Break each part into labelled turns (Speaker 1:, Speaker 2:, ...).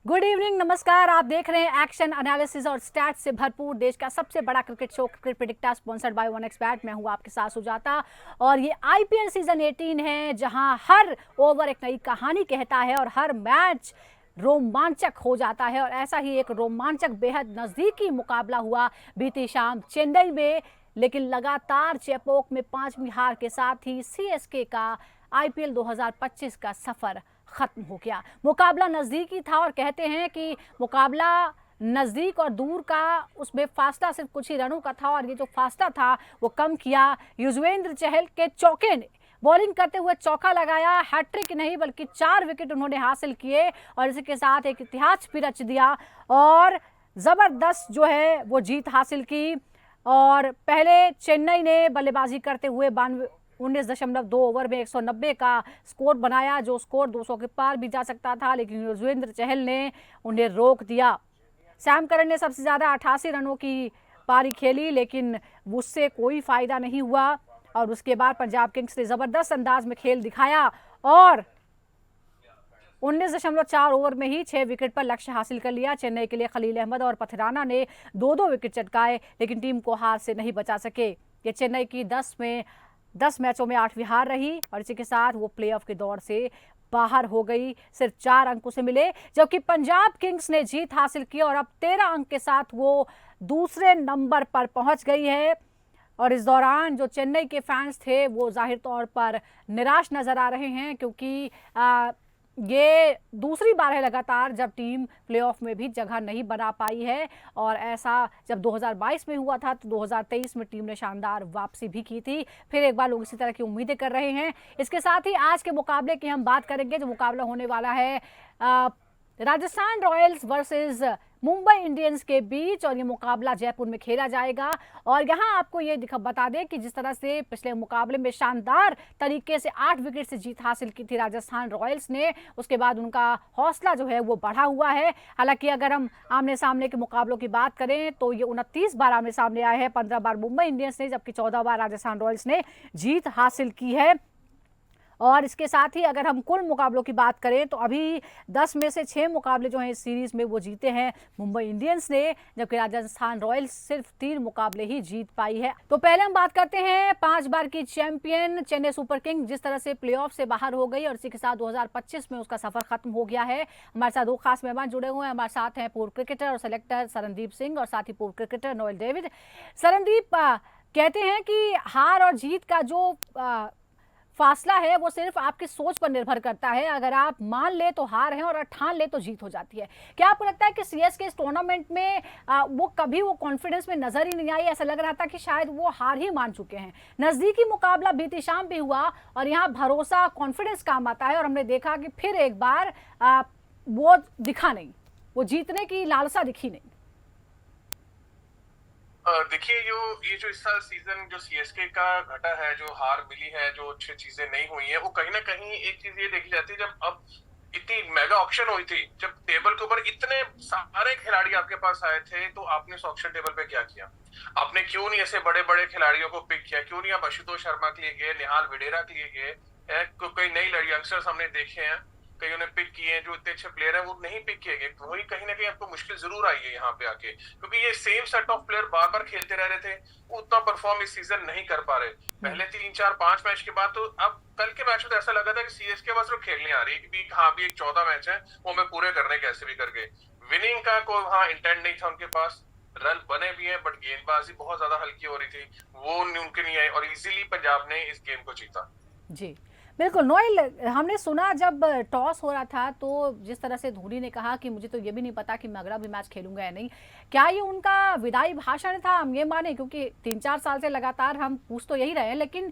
Speaker 1: Good evening, नमस्कार। आप देख रहे हैं एक्शन एनालिसिस और स्टैट्स से भरपूर देश का सबसे बड़ा cricket show cricket predictor sponsored by 1xBet। मैं हूं आपके साथ सुजाता और ये आईपीएल सीजन 18 है जहां हर ओवर एक नई कहानी कहता है और हर मैच रोमांचक हो जाता है। और ऐसा ही एक रोमांचक बेहद नजदीकी मुकाबला हुआ बीती शाम चेन्नई में, लेकिन लगातार चेपोक में 5वीं हार के साथ ही सीएसके का आईपीएल 2025 का सफर खत्म हो गया। मुकाबला नजदीकी था और कहते हैं कि मुकाबला नजदीक और दूर का उसमें फासला सिर्फ कुछ ही रनों का था और ये जो फासला था वो कम किया युजवेंद्र चहल के चौके ने। बॉलिंग करते हुए चौका लगाया, हैट्रिक नहीं बल्कि 4 विकेट उन्होंने हासिल किए और इसी के साथ एक इतिहास भी रच दिया और जबरदस्त जो है वो जीत हासिल की। और पहले चेन्नई ने बल्लेबाजी करते हुए 19.2 ओवर में 190 का स्कोर बनाया, जो स्कोर 200 के पार भी जा सकता था, लेकिन युजवेंद्र चहल ने उन्हें रोक दिया। सैम करन ने सबसे ज़्यादा 88 रनों की पारी खेली, लेकिन उससे कोई फायदा नहीं हुआ और उसके बाद पंजाब किंग्स ने ज़बरदस्त अंदाज में खेल दिखाया और 19.4 ओवर में ही 6 विकेट पर लक्ष्य हासिल कर लिया। चेन्नई के लिए खलील अहमद और पथराना ने 2-2 विकेट चटकाए, लेकिन टीम को हार से नहीं बचा सके। ये चेन्नई की 10 मैचों में 8वीं हार रही और इसी के साथ वो प्लेऑफ के दौर से बाहर हो गई। सिर्फ 4 अंक उसे मिले, जबकि पंजाब किंग्स ने जीत हासिल की और अब 13 अंक के साथ वो दूसरे नंबर पर पहुंच गई है। और इस दौरान जो चेन्नई के फैंस थे वो जाहिर तौर पर निराश नजर आ रहे हैं, क्योंकि ये दूसरी बार है लगातार जब टीम प्लेऑफ में भी जगह नहीं बना पाई है। और ऐसा जब 2022 में हुआ था तो 2023 में टीम ने शानदार वापसी भी की थी। फिर एक बार लोग इसी तरह की उम्मीदें कर रहे हैं। इसके साथ ही आज के मुकाबले की हम बात करेंगे। जो मुकाबला होने वाला है Rajasthan Royals versus Mumbai Indians के बीच, और ये मुकाबला जयपुर में खेला जाएगा। और यहाँ आपको ये बता दें कि जिस तरह से पिछले मुकाबले में शानदार तरीके से 8 विकेट से जीत हासिल की थी राजस्थान रॉयल्स ने, उसके बाद उनका हौसला जो है वो बढ़ा हुआ है। हालांकि अगर हम आमने सामने के मुकाबलों की बात करें तो ये 29 बार आमने सामने आए हैं, 15 बार मुंबई इंडियंस ने जबकि 14 बार राजस्थान रॉयल्स ने जीत हासिल की है। और इसके साथ ही अगर हम कुल मुकाबलों की बात करें तो अभी 10 में से 6 मुकाबले जो हैं इस सीरीज में वो जीते हैं मुंबई इंडियंस ने, जबकि राजस्थान रॉयल्स सिर्फ 3 मुकाबले ही जीत पाई है। तो पहले हम बात करते हैं 5 बार की चैंपियन चेन्नई सुपर किंग जिस तरह से प्लेऑफ से बाहर हो गई और इसी के साथ 2025 में उसका सफर खत्म हो गया है। हमारे साथ 2 खास मेहमान जुड़े हुए हैं। हमारे साथ हैं पूर्व क्रिकेटर और सेलेक्टर सरनदीप सिंह और साथ ही पूर्व क्रिकेटर नोएल डेविड। सरनदीप, कहते हैं कि हार और जीत का जो फासला है वो सिर्फ आपकी सोच पर निर्भर करता है। अगर आप मान ले तो हार है और ठान ले तो जीत हो जाती है। क्या आपको लगता है कि सीएसके इस टूर्नामेंट में वो कभी वो कॉन्फिडेंस में नजर ही नहीं आई? ऐसा लग रहा था कि शायद वो हार ही मान चुके हैं। नजदीकी मुकाबला बीती शाम भी हुआ और यहाँ भरोसा कॉन्फिडेंस काम आता है और हमने देखा कि फिर एक बार वो दिखा नहीं, वो जीतने की लालसा दिखी नहीं।
Speaker 2: देखिए ये जो इस साल सीजन जो सीएसके का घटा है, जो हार मिली है, जो अच्छी चीजें नहीं हुई है, वो कहीं ना कहीं एक चीज ये देखी जाती है। जब अब इतनी मेगा ऑक्शन हुई थी, जब टेबल के ऊपर इतने सारे खिलाड़ी आपके पास आए थे, तो आपने इस ऑक्शन टेबल पे क्या किया? आपने क्यों नहीं ऐसे बड़े बड़े खिलाड़ियों को पिक किया? क्यों नहीं आप आशुतोष शर्मा के लिए गए, निहाल विडेरा के लिए गए? कई नई यंगस्टर्स हमने देखे हैं, कईयों ने पिक किए हैं, जो इतने अच्छे प्लेयर हैं वो नहीं पिक किए गए। वही कहीं ना कहीं आपको मुश्किल जरूर आई है यहाँ पे आके, क्योंकि ये सेम सेट ऑफ प्लेयर बार बार खेलते रह रहे थे, वो उतना परफॉर्म इस सीजन नहीं कर पा रहे। पहले 3-4-5 मैच के बाद तो अब कल के मैच में तो ऐसा लगा था कि सीएसके बस वो खेलने आ रही है कि हाँ भी एक 14 मैच है वो हमें पूरे करने कैसे भी करके। विनिंग का कोई हाँ इंटेंट नहीं था उनके पास, रन बने भी हैं बट गेंदबाजी बहुत ज्यादा हल्की हो रही थी, वो उनके नहीं आई और इजीली पंजाब ने इस गेम को जीता।
Speaker 1: जी बिल्कुल। नोएल, हमने सुना जब टॉस हो रहा था तो जिस तरह से धोनी ने कहा कि मुझे तो ये भी नहीं पता कि मैं अगला भी मैच खेलूंगा या नहीं, क्या ये उनका विदाई भाषण था? हम ये माने, क्योंकि 3-4 साल से लगातार हम पूछ तो यही रहे हैं, लेकिन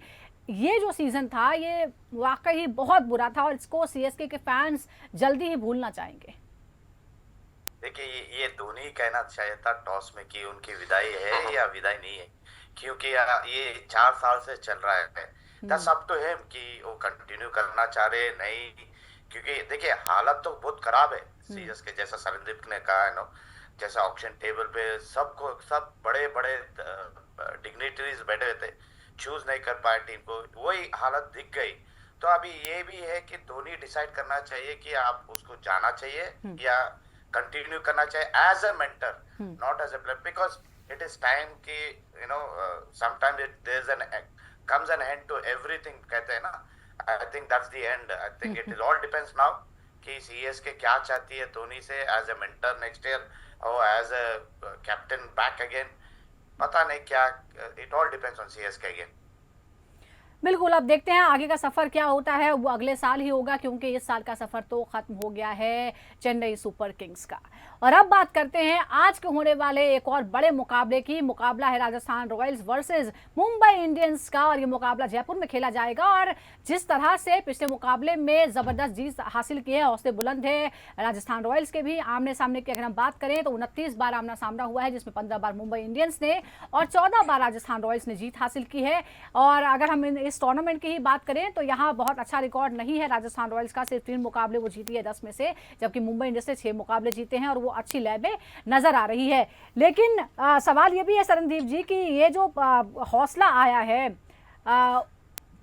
Speaker 1: ये जो सीजन था ये वाकई बहुत बुरा था और इसको सीएसके के फैंस जल्दी ही भूलना चाहेंगे।
Speaker 3: देखिए ये धोनी कहना चाहता टॉस में कि उनकी विदाई है या विदाई नहीं है, क्योंकि ये 4 साल से चल रहा है। दैट्स अप टू हिम कि वो कंटिन्यू करना चाह रहे नहीं, क्योंकि देखिए हालत तो बहुत खराब है सीएसके, जैसा सरनदीप ने कहा है नो, जैसा ऑक्शन टेबल पे सब बड़े बड़े डिग्निटरीज बैठे हुए थे, चूज नहीं कर पाए टीम को, वही हालत दिख गई। तो अभी ये भी है कि धोनी डिसाइड करना चाहिए कि आप उसको जाना चाहिए या कंटिन्यू करना चाहिए as a mentor, not as a player, because it is time कि sometimes it there is an comes an end to everything, कहते हैं ना. I think that's the end. I think it is all depends now कि CSK क्या चाहती है धोनी से as a mentor next year और as a captain back again. पता नहीं क्या, it all depends on CSK again.
Speaker 1: बिल्कुल, अब देखते हैं आगे का सफ़र क्या होता है, वो अगले साल ही होगा क्योंकि इस साल का सफ़र तो ख़त्म हो गया है चेन्नई सुपर किंग्स का। और अब बात करते हैं आज के होने वाले एक और बड़े मुकाबले की। मुकाबला है Rajasthan Royals versus Mumbai Indians का और ये मुकाबला जयपुर में खेला जाएगा। और जिस तरह से पिछले मुकाबले में ज़बरदस्त जीत हासिल की है, हौसले बुलंद है राजस्थान रॉयल्स के भी। आमने सामने की अगर हम बात करें तो 29 बार आमना सामना हुआ है, जिसमें 15 बार मुंबई इंडियंस ने और 14 बार राजस्थान रॉयल्स ने जीत हासिल की है। और अगर हम इस टूर्नामेंट की ही बात करें तो यहाँ बहुत अच्छा रिकॉर्ड नहीं है राजस्थान रॉयल्स का, सिर्फ 3 मुकाबले वो जीती है 10 में से, जबकि मुंबई इंडियंस ने 6 मुकाबले जीते हैं और वो अच्छी लय में नजर आ रही है। लेकिन सवाल ये भी है सरनदीप जी कि ये जो हौसला आया है,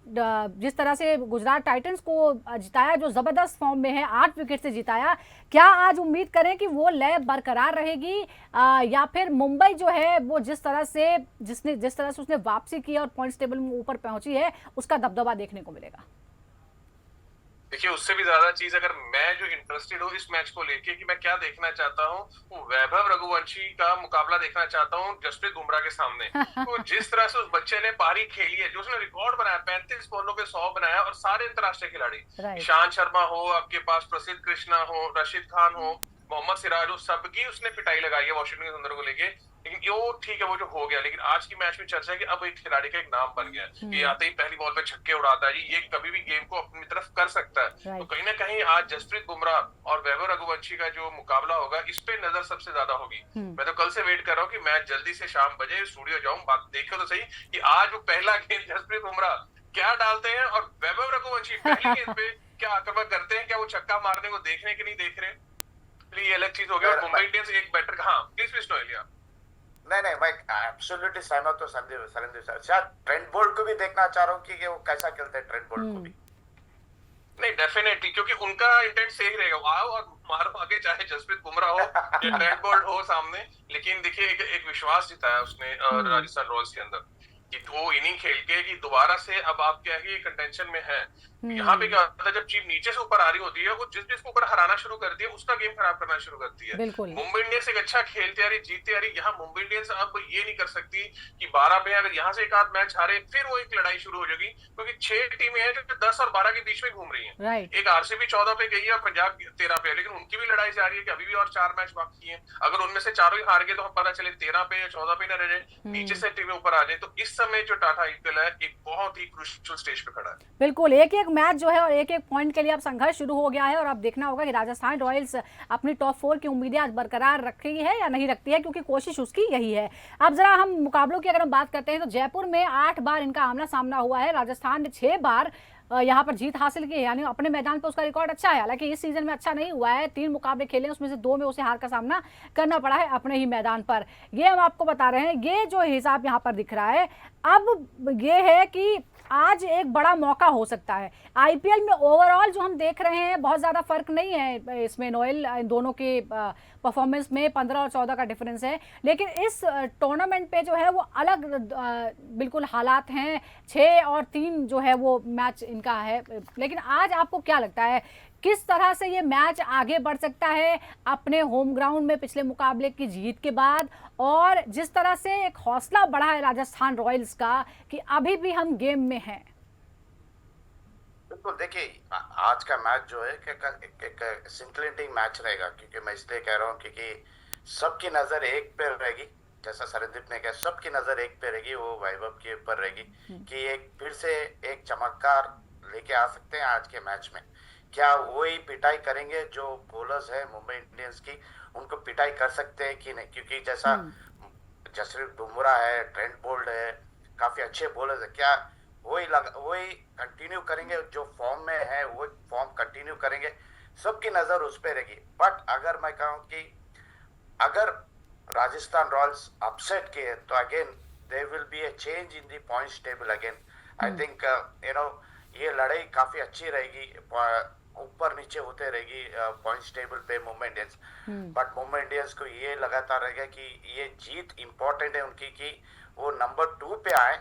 Speaker 1: जिस तरह से गुजरात टाइटंस को जिताया, जो जबरदस्त फॉर्म में है, 8 विकेट से जिताया, क्या आज उम्मीद करें कि वो लय बरकरार रहेगी या फिर मुंबई जो है वो जिस तरह से उसने वापसी की और पॉइंट्स टेबल में ऊपर पहुंची है उसका दबदबा देखने को मिलेगा?
Speaker 2: देखिए, उससे भी ज्यादा चीज अगर मैं जो इंटरेस्टेड हूँ इस मैच को लेके कि मैं क्या देखना चाहता हूँ, वो वैभव रघुवंशी का मुकाबला देखना चाहता हूँ जसप्रीत बुमराह के सामने। तो जिस तरह से उस बच्चे ने पारी खेली है, जो उसने रिकॉर्ड बनाया, 35 बॉलों पे 100 बनाया, और सारे अंतरराष्ट्रीय खिलाड़ी, ईशांत शर्मा हो, आपके पास प्रसिद्ध कृष्णा हो, रशीद खान हो, मोहम्मद सिराज हो, सबकी उसने पिटाई लगाई है वॉशिंगटन सुंदर को लेके। लेकिन ये वो ठीक है, वो जो हो गया, लेकिन आज की मैच में चर्चा है कि अब एक खिलाड़ी का एक नाम बन गया है, ये आते ही पहली बॉल पे छक्के उड़ाता है, ये कभी भी गेम को अपनी तरफ कर सकता है। तो कहीं ना कहीं आज जसप्रीत बुमराह और वैभव रघुवंशी का जो मुकाबला होगा, इस पे नजर सबसे ज्यादा होगी। मैं तो कल से वेट कर रहा हूँ कि मैच जल्दी से शाम बजे स्टूडियो जाऊं, बात देखो तो सही कि आज वो पहला गेंद जसप्रीत बुमराह क्या डालते हैं और वैभव रघुवंशी पहली गेंद पे क्या आक्रमण करते हैं, क्या वो छक्का मारने को देख रहे कि नहीं देख रहे। ये अलग चीज हो गया। और मुंबई इंडियंस एक बैटर, हाँ प्लीज नोएल।
Speaker 3: नहीं मैं एब्सोल्युटली सहमत हूँ सरनदीप सर। शायद ट्रेंट बोल्ट को भी देखना चाह रहा हूँ कि वो कैसा खेलते हैं, ट्रेंट बोल्ट को भी।
Speaker 2: नहीं डेफिनेटली, क्योंकि उनका इंटेंट सही रहेगा, आओ और मारो आगे, चाहे जसप्रीत बुमराह हो या ट्रेंट बोल्ट हो सामने। लेकिन देखिए एक विश्वास जिताया उसने राजस्थान रॉयल्स के अंदर कि वो इनिंग खेल के कि दोबारा से अब आप क्या है कंटेंशन में है। यहाँ पे क्या होता है, जब टीम नीचे से ऊपर आ रही होती है, वो जिसको ऊपर हराना शुरू करती है उसका गेम खराब करना शुरू करती है। मुंबई इंडियंस एक अच्छा खेलती आ रही, जीतती आ रही। यहाँ मुंबई इंडियंस अब ये नहीं कर सकती कि 12 में अगर यहाँ से एक आध मैच हारे फिर वो एक लड़ाई शुरू हो जाएगी, क्योंकि 6 टीमें हैं जो 10 और 12 के बीच में घूम रही है। एक आरसीबी 14 पे गई है और पंजाब 13 पे है, लेकिन उनकी भी लड़ाई जारी है कि अभी भी और 4 मैच बाकी है। अगर उनमें से चारों ही हार गए तो पता चले 13 पे या 14 पे न रह जाए, नीचे से टीमें ऊपर आ जाए। तो इस समय जो टाटा आईपीएल है एक बहुत ही क्रूशियल स्टेज पे खड़ा है।
Speaker 1: बिल्कुल, एक एक मैच जो है और एक एक पॉइंट के लिए अब संघर्ष शुरू हो गया है। और अब देखना होगा कि राजस्थान रॉयल्स अपनी टॉप 4 की उम्मीदें आज बरकरार रखती है या नहीं रखती है, क्योंकि कोशिश उसकी यही है। अब जरा हम मुकाबलों की अगर हम बात करते हैं तो जयपुर में 8 बार इनका आमना सामना हुआ है। राजस्थान ने 6 बार यहाँ पर जीत हासिल की है, यानी अपने मैदान पर उसका रिकॉर्ड अच्छा है। हालांकि इस सीजन में अच्छा नहीं हुआ है, 3 मुकाबले खेले उसमें से 2 में उसे हार का सामना करना पड़ा है अपने ही मैदान पर। ये हम आपको बता रहे हैं, ये जो हिसाब यहाँ पर दिख रहा है। अब ये है कि आज एक बड़ा मौका हो सकता है। आईपीएल में ओवरऑल जो हम देख रहे हैं बहुत ज़्यादा फर्क नहीं है इसमें नोएल, इन दोनों के परफॉर्मेंस में 15 और 14 का डिफरेंस है। लेकिन इस टूर्नामेंट पे जो है वो अलग बिल्कुल हालात हैं। 6 और 3 जो है वो मैच इनका है। लेकिन आज आपको क्या लगता है किस तरह से ये मैच आगे बढ़ सकता है अपने होम ग्राउंड में पिछले मुकाबले की जीत के बाद, और जिस तरह से एक हौसला बढ़ा है राजस्थान रॉयल्स का कि अभी भी हम गेम में हैं?
Speaker 3: बिल्कुल, देखिए आज का मैच जो है एक सिंक्लेटिंग मैच रहेगा, क्योंकि मैं इसलिए कह रहा हूँ क्योंकि सबकी नजर एक पे रहेगी। जैसा सरनदीप ने कहा, सबकी नजर एक पे रहेगी, वो वैभव के ऊपर रहेगी कि एक फिर से एक चमत्कार लेके आ सकते हैं आज के मैच में। क्या वही पिटाई करेंगे जो बॉलर्स है मुंबई इंडियंस की, उनको पिटाई कर सकते हैं कि नहीं? क्योंकि जैसा जसप्रीत बुमराह है, ट्रेंट बोल्ट है, काफी अच्छे बॉलर्स है। क्या वही कंटिन्यू करेंगे, जो फॉर्म में है वो फॉर्म कंटिन्यू करेंगे? सबकी नजर उस पर रहेगी। बट अगर मैं कहूँ कि अगर राजस्थान रॉयल्स अपसेट किए तो again there will be a change in the points table again. I think ये लड़ाई काफी अच्छी रहेगी ऊपर नीचे होते रहेगी पॉइंट्स टेबल पे Mumbai Indians. But Mumbai Indians को ये लगातार रहेगा कि ये जीत इंपॉर्टेंट है उनकी, कि वो नंबर 2 पे आए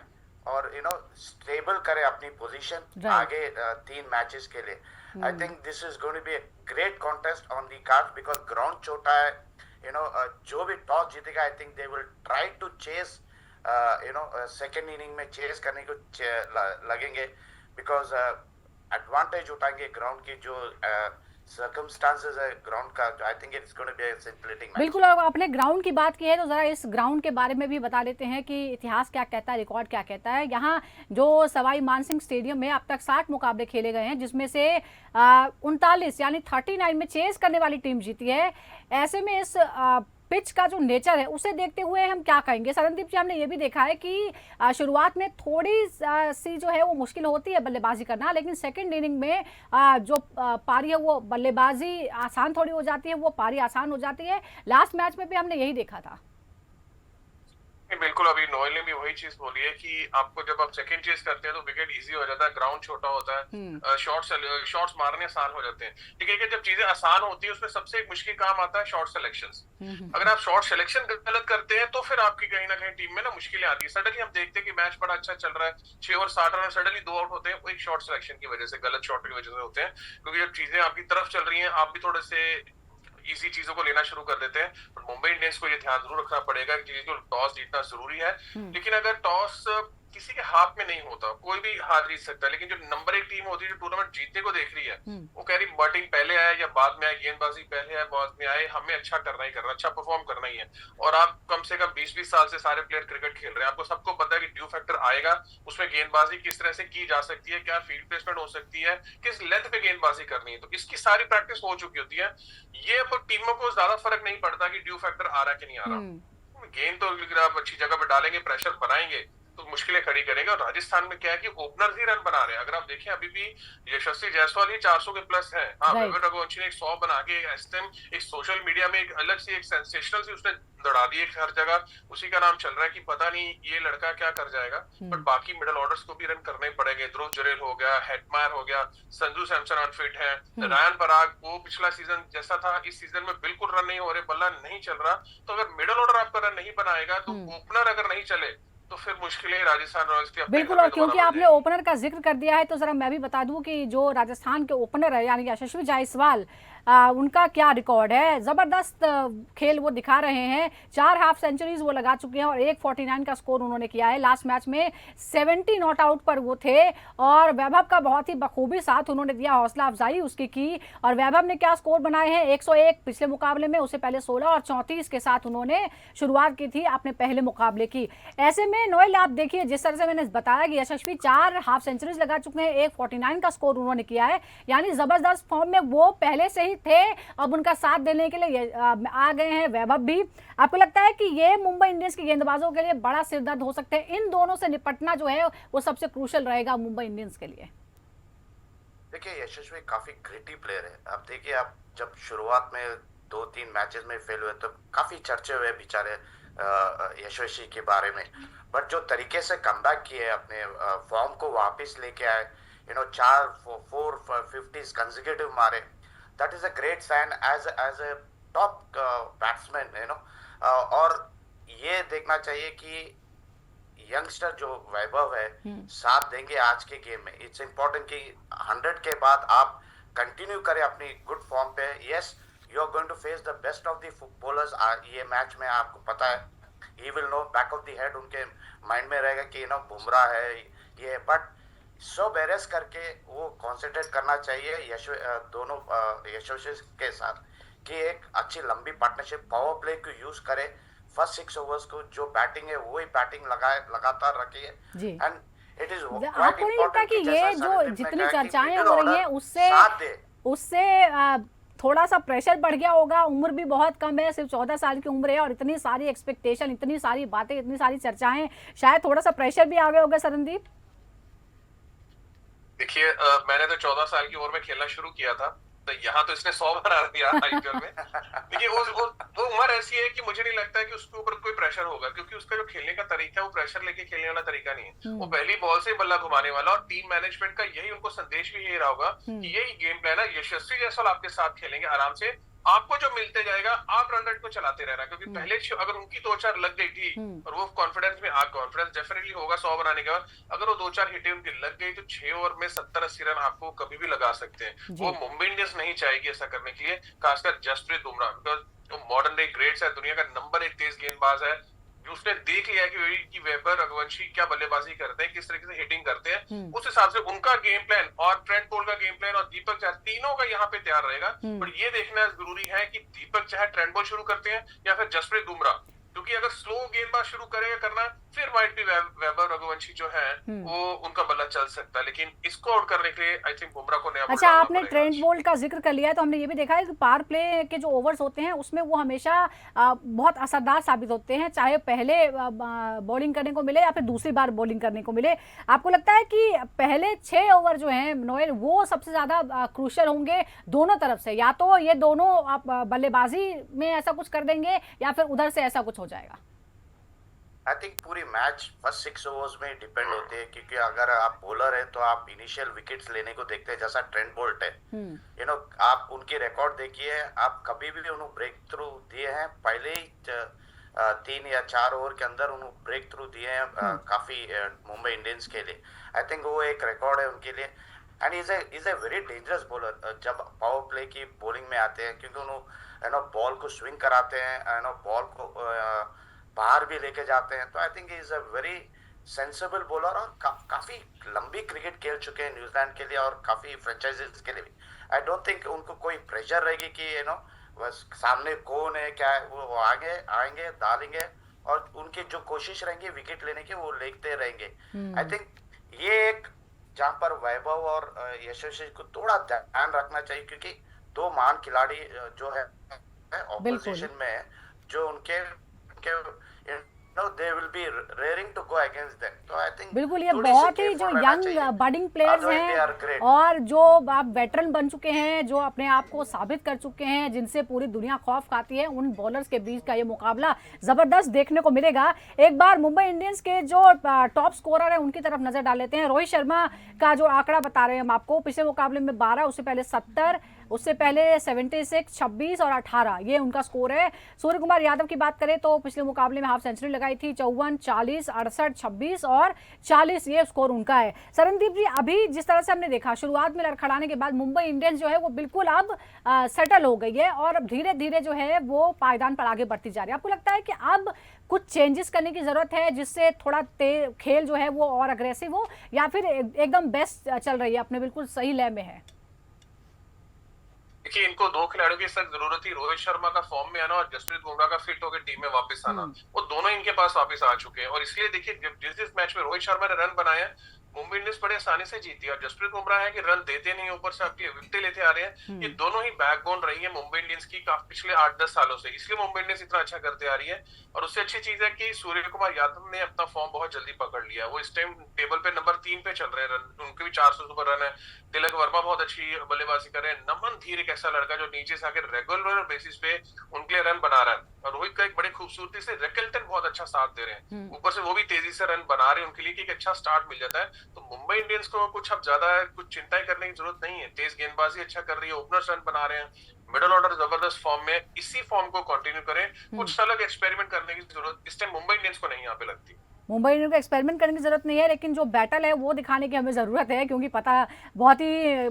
Speaker 3: और स्टेबल करे अपनी पोजीशन
Speaker 1: Right.
Speaker 3: आगे 3 मैचेस के लिए। I think this is going to be a great contest on the card because ground छोटा है। जो भी टॉस जीतेगा I think they will try to chase, second inning में चेस करने को लगेंगे बिकॉज एडवांटेज उठाएंगे ग्राउंड की जो सर्कमस्टांसेस है ग्राउंड का। I think it's going to be a splitting match.
Speaker 1: बिल्कुल, और आपने ग्राउंड की बात की है तो जरा इस ग्राउंड के बारे में भी बता देते हैं कि इतिहास क्या कहता है, रिकॉर्ड क्या कहता है। यहाँ जो सवाई मानसिंह स्टेडियम में अब तक 60 मुकाबले खेले गए हैं, जिसमें से 39 यानी 39 में चेस करने वाली टीम जीती है। ऐसे में इस पिच का जो नेचर है उसे देखते हुए हम क्या कहेंगे शरणदीप जी? हमने ये भी देखा है कि शुरुआत में थोड़ी सी जो है वो मुश्किल होती है बल्लेबाजी करना, लेकिन सेकंड इनिंग में जो पारी है वो बल्लेबाजी आसान थोड़ी हो जाती है, वो पारी आसान हो जाती है। लास्ट मैच में भी हमने यही देखा था।
Speaker 2: बिल्कुल, अभी नोएल ने भी वही चीज बोली है कि आपको जब आप सेकंड चेस करते हैं तो विकेट इजी हो जाता है, ग्राउंड छोटा होता है, शॉट्स मारने आसान हो जाते हैं। लेकिन जब चीजें आसान होती है उसमें सबसे एक मुश्किल काम आता है शॉट सिलेक्शंस। अगर आप शॉट सिलेक्शन गलत करते हैं तो फिर आपकी कहीं ना कहीं टीम में ना मुश्किलें आती है। सडनली हम देखते हैं कि मैच बड़ा अच्छा चल रहा है, 6 ओवर 60 रन, सडनली 2 आउट होते हैं, वो एक शॉट सिलेक्शन की वजह से, गलत शॉट की वजह से होते हैं। क्योंकि जब चीजें आपकी तरफ चल रही हैं आप भी थोड़े से इजी चीजों को लेना शुरू कर देते हैं। पर मुंबई इंडियंस को ये ध्यान जरूर रखना पड़ेगा कि तो टॉस जीतना जरूरी है, लेकिन अगर टॉस किसी के हाथ में नहीं होता, कोई भी हार जीत सकता है। लेकिन जो नंबर 1 टीम होती है जो टूर्नामेंट जीतने को देख रही है, वो कह रही बैटिंग पहले आए या बाद में आए, गेंदबाजी पहले आए बाद में आए, हमें अच्छा करना ही करना, अच्छा परफॉर्म करना ही है। और आप कम से कम 20-20 साल से सारे प्लेयर क्रिकेट खेल रहे हैं, आपको सबको पता है कि ड्यू फैक्टर आएगा, उसमें गेंदबाजी किस तरह से की जा सकती है, क्या फील्ड प्लेसमेंट हो सकती है, किस लेंथ पे गेंदबाजी करनी है, तो इसकी सारी प्रैक्टिस हो चुकी होती है। ये अब टीमों को ज्यादा फर्क नहीं पड़ता कि ड्यू फैक्टर आ रहा है कि नहीं आ रहा। गेंद तो अगर आप अच्छी जगह पर डालेंगे, प्रेशर बनाएंगे तो मुश्किलें खड़ी करेंगे। और राजस्थान में क्या है कि ओपनर्स ही रन बना रहे हैं। अगर आप देखें अभी भी यशस्वी जायसवाल ही 400 के प्लस है। हाँ, वैभव रघुवंशी ने एक 100 बना के एक सोशल मीडिया में एक अलग सी एक सेंसेशनल सी उसने दौड़ा दी हर जगह, उसी का नाम चल रहा है कि पता नहीं ये लड़का क्या कर जाएगा। बट बाकी मिडिल ऑर्डर्स को भी रन करने पड़ेंगे। ध्रुव जुरेल हो गया, हेटमायर हो गया, संजू सैमसन अनफिट है, रायन पराग वो पिछला सीजन जैसा था इस सीजन में बिल्कुल रन नहीं हो रहे, बल्ला नहीं चल रहा। तो अगर मिडिल ऑर्डर आपका रन नहीं बनाएगा तो ओपनर अगर नहीं चले तो फिर मुश्किलें राजस्थान रॉयल्स की।
Speaker 1: बिल्कुल, और क्योंकि आपने ओपनर का जिक्र कर दिया है तो जरा मैं भी बता दूं कि जो राजस्थान के ओपनर है यानी यशस्वी जायसवाल, उनका क्या रिकॉर्ड है। जबरदस्त खेल वो दिखा रहे हैं। 4 हाफ सेंचुरीज वो लगा चुके हैं और 149 का स्कोर उन्होंने किया है। लास्ट मैच में 70 नॉट आउट पर वो थे और वैभव का बहुत ही बखूबी साथ उन्होंने दिया, हौसला अफजाई उसकी की। और वैभव ने क्या स्कोर बनाए हैं, 101 पिछले मुकाबले में, उससे पहले 16 और 34 के साथ उन्होंने शुरुआत की थी अपने पहले मुकाबले की। ऐसे में नोएल आप देखिए जिस तरह से मैंने बताया कि यशस्वी 4 हाफ सेंचुरीज लगा चुके हैं, 149 का स्कोर उन्होंने किया है, यानी जबरदस्त फॉर्म में वो पहले से ही थे। अब उनका साथ देने के लिए आ गए हैं वैभव भी। आपको लगता है कि ये मुंबई इंडियंस के गेंदबाजों के लिए बड़ा सिरदर्द हो सकते हैं? इन दोनों से निपटना जो है वो सबसे क्रूशियल रहेगा मुंबई इंडियंस के लिए।
Speaker 3: देखिए यशस्वी काफी ग्रिटी प्लेयर है। अब देखिए, आप जब शुरुआत में 2-3 मैचेस में फेल हुए तो काफी चर्चे हुए बेचारे यशस्वी के बारे में। बट जो तरीके से कमबैक किए, अपने फॉर्म को वापस लेके आए, 4-4-50 कंसेक्यूटिव मारे, that is a great sign as a top batsman, और ये देखना चाहिए कि यंगस्टर जो वैभव है साथ देंगे आज के गेम में। इट्स इम्पोर्टेंट कि 100 के बाद आप कंटिन्यू करें अपनी गुड फॉर्म पे। Yes, you are going to face the best of the footballers. ये मैच में आपको पता है, he will know, back of the head उनके माइंड में रहेगा कि बुमराह है ये। बट सो बैरेस करके वो कॉन्सेंट्रेट करना चाहिए दोनों यशस्वी के साथ कि एक अच्छी लंबी पार्टनरशिप, पावर प्ले को यूज करे। फर्स्ट 6 ओवर्स को जो बैटिंग है वही बैटिंग लगातार रखिए। एंड इट इज
Speaker 1: आपको नहीं लगता कि ये जो जितनी चर्चाएं हो रही हैं उससे थोड़ा सा प्रेशर बढ़ गया होगा? उम्र भी बहुत कम है, सिर्फ 14 साल की उम्र है और इतनी सारी एक्सपेक्टेशन, इतनी सारी बातें, इतनी सारी चर्चाएं, शायद थोड़ा सा प्रेशर भी आ गया होगा शरणदीप।
Speaker 2: देखिए मैंने तो 14 साल की उम्र में खेलना शुरू किया था तो यहाँ तो इसने 100 बना दिया आईपीएल में। देखिए वो उम्र ऐसी है कि मुझे नहीं लगता है कि उसके ऊपर कोई प्रेशर होगा, क्योंकि उसका जो खेलने का तरीका है वो प्रेशर लेके खेलने वाला तरीका नहीं है। वो पहली बॉल से बल्ला घुमाने वाला, और टीम मैनेजमेंट का यही उनको संदेश भी यही रहा होगा कि यही गेम प्लान है, यशस्वी जायसवाल आपके साथ खेलेंगे आराम से, आपको जो मिलते जाएगा आप रन रेट को चलाते रहना, क्योंकि पहले अगर उनकी 2-4 लग गई थी और वो कॉन्फिडेंस में कॉन्फिडेंस डेफिनेटली होगा 100 बनाने के बाद, अगर वो 2-4 हिटें उनकी लग गई तो 6 ओवर में 70-80 रन आपको कभी भी लगा सकते हैं। वो मुंबई इंडियंस नहीं चाहेगी ऐसा करने के लिए, खासकर जसप्रीत बुमराह, बिकॉज वो मॉडर्न डे ग्रेट्स है, दुनिया का नंबर 1 तेज गेंदबाज है, उसने देख लिया कि वेबर, रघुवंशी क्या बल्लेबाजी करते हैं, किस तरीके से हिटिंग करते हैं, उस हिसाब से उनका गेम प्लान और ट्रेंट बोल्ट का गेम प्लान और दीपक चहर तीनों का यहाँ पे तैयार रहेगा। पर ये देखना जरूरी है कि दीपक चहर ट्रेंट बोल्ट शुरू करते हैं या फिर जसप्रीत बुमराह, क्योंकि अगर स्लो गेंदबाज शुरू करेगा करना, फिर माइट बी वेबर, रघुवंशी जो है वो उनका बल्ला चल सकता है, लेकिन इसको आउट करने के लिए आई थिंक बुमराह को नया।
Speaker 1: अच्छा, आपने ट्रेंट बोल्ट का जिक्र कर लिया है तो हमने ये भी देखा है कि पावर प्ले के जो ओवर्स होते हैं उसमें वो हमेशा बहुत असरदार साबित होते हैं, चाहे पहले बॉलिंग करने को मिले या फिर दूसरी बार बॉलिंग करने को मिले। आपको लगता है कि पहले 6 ओवर जो हैं नोएल, वो सबसे ज्यादा क्रूशियल होंगे दोनों तरफ से, या तो ये दोनों आप बल्लेबाजी में ऐसा कुछ कर देंगे या फिर उधर से ऐसा कुछ हो जाएगा?
Speaker 3: आई थिंक पूरी मैच फर्स्ट 6 ओवर्स में डिपेंड होते हैं, क्योंकि अगर आप बॉलर है तो आप इनिशियल विकेट्स लेने को देखते हैं, जैसा ट्रेंट बोल्ट है, यू नो, आप उनकी रिकॉर्ड देखिए, आप कभी भी उन्हें ब्रेक थ्रू दिए हैं पहले ही 3 या 4 ओवर के अंदर उन्हें ब्रेक थ्रू दिए हैं काफी मुंबई इंडियंस के लिए। आई थिंक वो एक रिकॉर्ड है उनके लिए, and is a very dangerous bowler जब पावर प्ले की बॉलिंग में आते हैं, क्योंकि उन्होंने बॉल को स्विंग कराते हैं, बॉल को बाहर भी लेके जाते हैं। तो I think is a very sensible bowler, और काफी लंबी क्रिकेट खेल चुके हैं न्यूजीलैंड के लिए और काफी फ्रेंचाइजीज के लिए भी। आई डोंट थिंक उनको कोई प्रेशर रहेगी कि बस सामने कौन है क्या है, वो आगे आएंगे, डालेंगे, और उनकी जो कोशिश रहेंगी विकेट लेने की वो लेते रहेंगे। आई थिंक ये एक जहां पर वैभव और यशस्वी को थोड़ा ध्यान रखना चाहिए, क्योंकि 2 महान खिलाड़ी जो है ऑपोजिशन में है, जो उनके they will be raring to go against them. तो I think
Speaker 1: बिल्कुल, ये बहुत ही जो यंग बडिंग प्लेयर्स हैं और जो आप वेटरन बन चुके हैं, जो अपने आप को साबित कर चुके हैं, जिनसे पूरी दुनिया खौफ खाती है, उन बॉलर्स के बीच का ये मुकाबला जबरदस्त देखने को मिलेगा। एक बार मुंबई इंडियंस के जो टॉप स्कोरर है उनकी तरफ नजर डाल लेते हैं। रोहित शर्मा का जो आंकड़ा बता रहे हैं हम आपको, पिछले मुकाबले में 12, उससे पहले 70, उससे पहले 76, 26 और 18, ये उनका स्कोर है। सूर्य कुमार यादव की बात करें तो पिछले मुकाबले में हाफ सेंचुरी लगाई थी, 54, 40, 68, 26 और 40, ये स्कोर उनका है। सरनदीप जी, अभी जिस तरह से हमने देखा शुरुआत में लड़खड़ाने के बाद मुंबई इंडियंस जो है वो बिल्कुल अब सेटल हो गई है और धीरे धीरे जो है वो पायदान पर आगे बढ़ती जा रही है। आपको लगता है कि अब कुछ चेंजेस करने की जरूरत है जिससे थोड़ा खेल जो है वो और अग्रेसिव हो, या फिर एकदम बेस्ट चल रही है, अपने बिल्कुल सही लय में है?
Speaker 2: देखिए, इनको 2 खिलाड़ियों की सख्त जरूरत थी, रोहित शर्मा का फॉर्म में आना और जसप्रीत बुमराह का फिट होकर टीम में वापस आना। वो दोनों इनके पास वापस आ चुके हैं, और इसलिए देखिए जिस मैच में रोहित शर्मा ने रन बनाया, मुंबई इंडियंस बड़े आसानी से जीती, और जसप्रीत बुमराह है कि रन देते नहीं, ऊपर से आपकी विकेटें लेते आ रहे हैं। ये दोनों ही बैकबोन रही है मुंबई इंडियंस की पिछले 8-10 सालों से, इसलिए मुंबई इंडियंस इतना अच्छा करते आ रही है। और उससे अच्छी चीज है कि सूर्य कुमार यादव ने अपना फॉर्म बहुत जल्दी पकड़ लिया, वो इस टाइम टेबल पे नंबर 3 पे चल रहे हैं, उनके भी 400 सुपर रन है। तिलक वर्मा बहुत अच्छी बल्लेबाजी कर रहे हैं। नमन धीर एक ऐसा लड़का जो नीचे से आकर रेगुलर बेसिस पे उनके लिए रन बना रहा है, और रोहित का एक बड़े खूबसूरती से रिकल्टन बहुत अच्छा साथ दे रहे हैं, ऊपर से वो भी तेजी से रन बना रहे हैं उनके लिए कि एक अच्छा स्टार्ट मिल जाता है। तो मुंबई इंडियंस को कुछ अब ज्यादा कुछ चिंताएं करने की जरूरत नहीं है, तेज गेंदबाजी अच्छा कर रही है, ओपनर्स रन बना रहे हैं, मिडिल ऑर्डर जबरदस्त फॉर्म में, इसी फॉर्म को कंटिन्यू करें। कुछ अलग एक्सपेरिमेंट करने की जरूरत इस टाइम मुंबई इंडियंस को नहीं यहाँ पे लगती।
Speaker 1: मुंबई इंडियंस को एक्सपेरिमेंट करने की जरूरत नहीं है, लेकिन जो बैटल है वो दिखाने की हमें जरूरत है, क्योंकि पता बहुत ही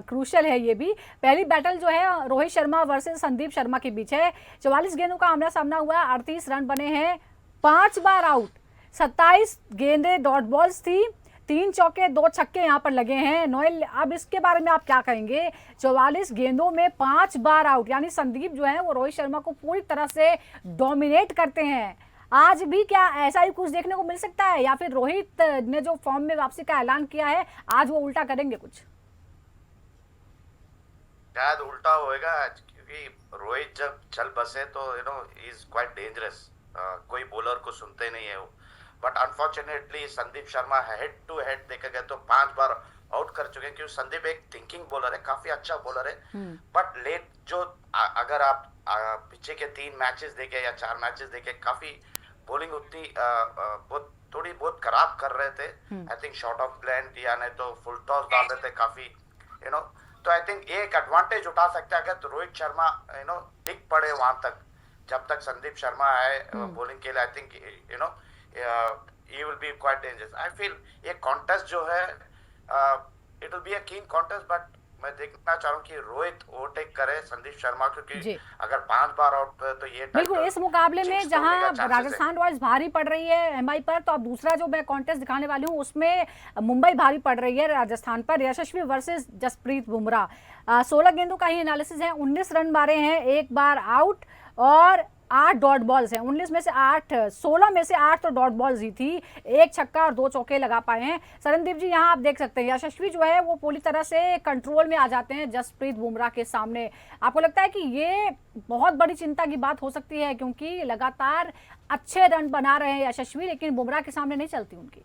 Speaker 1: क्रूशियल है ये भी। पहली बैटल जो है रोहित शर्मा वर्सेस संदीप शर्मा के बीच है। 44 गेंदों का आमना सामना हुआ, 38 रन बने हैं, 5 बार आउट, 27 गेंदें डॉट बॉल्स थी, 3 चौके 2 छक्के यहाँ पर लगे हैं। नोएल, अब इसके बारे में आप क्या कहेंगे? 44 गेंदों में 5 बार आउट, यानी संदीप जो है वो रोहित शर्मा को पूरी तरह से डोमिनेट करते हैं। आज भी क्या ऐसा ही कुछ देखने को मिल सकता है, या फिर रोहित ने जो फॉर्म में वापसी का ऐलान किया है आज वो उल्टा करेंगे कुछ?
Speaker 3: शायद उल्टा होएगा, क्योंकि रोहित जब चल बसे तो ही इज क्वाइट डेंजरस, कोई बॉलर को सुनते नहीं है वो। But unfortunately Sandeep Sharma head to head देखा गया तो 5 बार आउट कर चुके हैं, क्योंकि संदीप एक थिंकिंग बॉलर है, काफी अच्छा बॉलर है। बट लेट जो अगर आप पीछे के 3 मैचेस देखे या 4 मैचेस देखे, काफी बॉलिंग उतनी बहुत थोड़ी बहुत खराब कर रहे थे। I think short of plaint या नहीं तो फुल टॉस डाल रहे थे काफी, तो आई थिंक एक एडवांटेज उठा सकते हैं अगर रोहित शर्मा टिक पड़े वहां तक, जब तक संदीप शर्मा आए बॉलिंग के लिए। I think he will be quite dangerous. I feel ये कॉन्टेस्ट जो है it will be a keen contest, but मैं देखना चाह रहा हूँ कि रोहित ओवरटेक करे संदीप शर्मा, क्योंकि अगर 5 बार आउट तो ये
Speaker 1: बिल्कुल इस मुकाबले में जहां राजस्थान रॉयल्स भारी पड़ रही है एमआई पर, तो अब दूसरा जो मैं कॉन्टेस्ट दिखाने वाली हूं उसमें मुंबई भारी पड़ रही है राजस्थान पर। यशस्वी वर्सेस जसप्रीत बुमराह। 16 गेंदों का ही एनालिसिस है, 19 रन मारे हैं, 1 बार आउट और 8 डॉट बॉल्स हैं। 19 में से 8, 16 में से 8 तो डॉट बॉल्स ही थी, 1 छक्का और 2 चौके लगा पाए हैं। सरनदीप जी यहाँ आप देख सकते हैं यशस्वी जो है वो पूरी तरह से कंट्रोल में आ जाते हैं जसप्रीत बुमराह के सामने। आपको लगता है कि ये बहुत बड़ी चिंता की बात हो सकती है, क्योंकि लगातार अच्छे रन बना रहे हैं यशस्वी, लेकिन बुमराह के सामने नहीं चलती उनकी।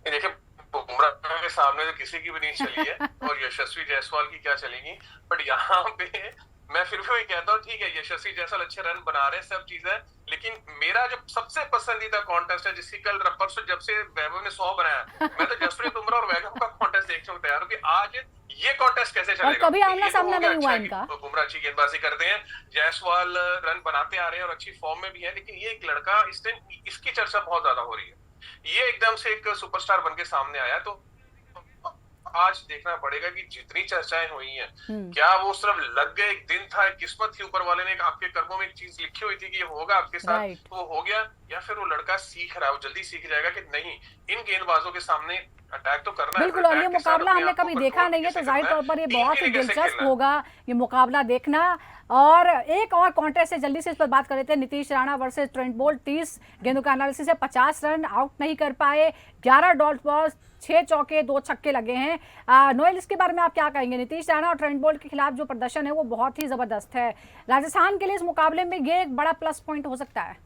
Speaker 2: देखिए बुमराह के सामने तो किसी की भी नहीं चली है और यशस्वी जायसवाल की क्या चलेंगी। बट यहाँ पे मैं फिर भी वही कहता हूँ, ठीक है यशस्वी जायसवाल अच्छे रन बना रहे हैं, सब चीजें, लेकिन मेरा जो सबसे पसंदीदा कॉन्टेस्ट है जिसकी कल परसों जब से वैभव ने 100 बनाया, मैं तो जसप्रीत बुमराह और वैभव का कॉन्टेस्ट देखने को तैयार हूँ कि आज ये कॉन्टेस्ट कैसे चलेगा।
Speaker 1: कभी आमना सामना नहीं हुआ इनका।
Speaker 2: बुमराह अच्छी गेंदबाजी करते हैं, जायसवाल रन बनाते आ रहे हैं और अच्छी फॉर्म में भी है, लेकिन ये एक लड़का इसकी चर्चा बहुत ज्यादा हो रही है, ये एकदम से एक सुपरस्टार बन के सामने आया। तो आज देखना पड़ेगा कि जितनी चर्चाएं हुई हैं, क्या वो सिर्फ लग गए, एक दिन था, एक किस्मत थी, ऊपर वाले ने आपके कर्मों में एक चीज लिखी हुई थी कि ये होगा आपके साथ, तो वो हो गया, या फिर वो लड़का सीख रहा है, वो जल्दी सीख जाएगा कि नहीं इन गेंदबाजों के सामने अटैक तो करना है।
Speaker 1: बिल्कुल, और ये मुकाबला हमने कभी देखा नहीं है, तो जाहिर तौर पर ये बहुत ही दिलचस्प होगा ये मुकाबला देखना। और एक और कॉन्टेस्ट है, जल्दी से इस पर बात कर लेते हैं। Nitish Rana versus Trent Boult. 30 गेंदों का एनालिसिस है, 50 रन, आउट नहीं कर पाए, 11 डॉट बॉल्स, 6 चौके 2 छक्के लगे हैं। नोएल, इसके बारे में आप क्या कहेंगे? नीतीश राणा और ट्रेंट बोल्ट के खिलाफ जो प्रदर्शन है वो बहुत ही जबरदस्त है। राजस्थान के लिए इस मुकाबले में ये एक बड़ा प्लस पॉइंट हो सकता है।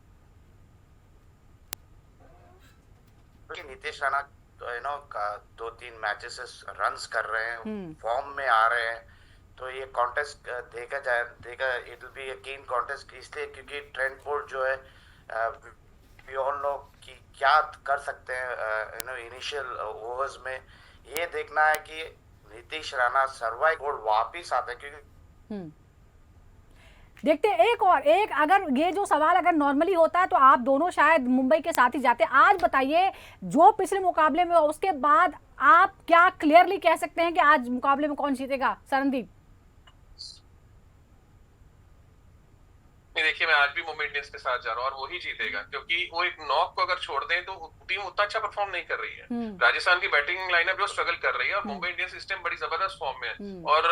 Speaker 3: नीतीश राणा तो 2-3 मैचेस से रन्स कर रहे हैं, फॉर्म में आ रहे हैं, तो ये कॉन्टेस्ट देखा इट विल बी अ कीन कॉन्टेस्ट, इसलिए क्योंकि ट्रेंट बोल्ट जो है वी ऑल नो कि क्या कर सकते हैं इनिशियल ओवर्स में। ये देखना है कि नीतीश राणा सर्वाइव बोल्ट वापिस आते हैं, क्योंकि
Speaker 1: देखते एक अगर ये जो सवाल अगर नॉर्मली होता है तो आप दोनों शायद मुंबई के साथ ही जाते। आज बताइए, जो पिछले मुकाबले में उसके बाद आप क्या क्लियरली कह सकते हैं कि आज मुकाबले में कौन जीतेगा? सरनदीप।
Speaker 2: देखिए मैं आज भी मुंबई इंडियंस के साथ जा रहा हूँ और वही जीतेगा, क्योंकि वो एक नॉक को अगर छोड़ दें तो टीम उतना अच्छा परफॉर्म नहीं कर रही है। राजस्थान की बैटिंग लाइनअप जो स्ट्रगल कर रही है और मुंबई इंडियंस इस टाइम बड़ी जबरदस्त फॉर्म में है और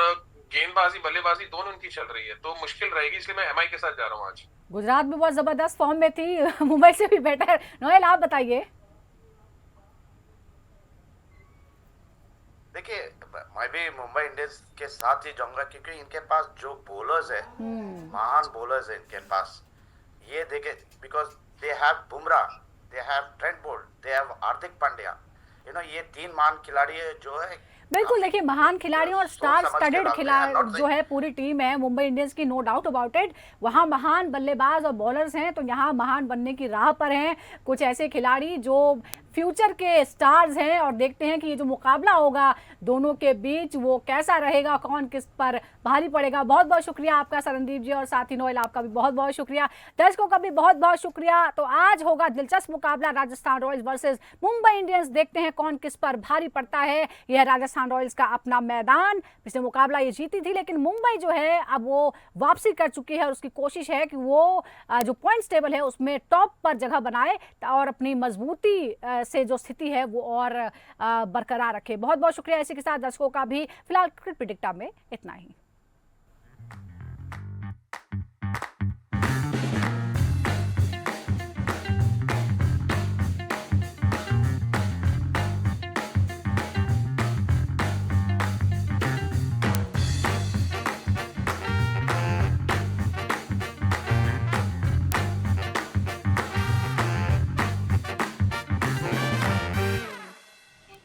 Speaker 2: गेंदबाजी बल्लेबाजी दोनों उनकी चल रही है, तो मुश्किल रहेगी, इसलिए मैं एमआई के साथ जा रहा हूँ आज।
Speaker 1: गुजरात भी बहुत जबरदस्त फॉर्म में थी, मुंबई से भी बेटर। नोएल आप बताइए।
Speaker 3: देखिए मैं भी मुंबई इंडियंस के साथ ही जाऊंगा, क्योंकि इनके पास जो बॉलर्स है, महान बॉलर्स है इनके पास। ये देखे because they have Bumrah, they have Trent Boult, they have Hardik Pandya, ये 3 महान खिलाड़ी है जो है।
Speaker 1: बिल्कुल, देखिए महान खिलाड़ियों और स्टार स्टडेड खिलाड़ी जो है पूरी टीम है मुंबई इंडियंस की, नो डाउट अबाउट इट। वहाँ महान बल्लेबाज और बॉलर्स हैं, तो यहाँ महान बनने की राह पर हैं कुछ ऐसे खिलाड़ी जो फ्यूचर के स्टार्स हैं। और देखते हैं कि ये जो मुकाबला होगा दोनों के बीच वो कैसा रहेगा, कौन किस पर भारी पड़ेगा। बहुत बहुत शुक्रिया आपका सरनदीप जी, और साथ ही नोएल आपका भी बहुत बहुत शुक्रिया, दर्शकों का भी बहुत बहुत शुक्रिया। तो आज होगा दिलचस्प मुकाबला Rajasthan Royals versus Mumbai Indians. देखते हैं कौन किस पर भारी पड़ता है। यह राजस्थान रॉयल्स का अपना मैदान, पिछले मुकाबला ये जीती थी, लेकिन मुंबई जो है अब वो वापसी कर चुकी है और उसकी कोशिश है कि वो जो पॉइंट्स टेबल है उसमें टॉप पर जगह बनाए और अपनी मजबूती से जो स्थिति है वो और बरकरार रखे। बहुत बहुत शुक्रिया। इसी के साथ दर्शकों का भी। फिलहाल क्रिकेट प्रेडिक्टर में इतना ही।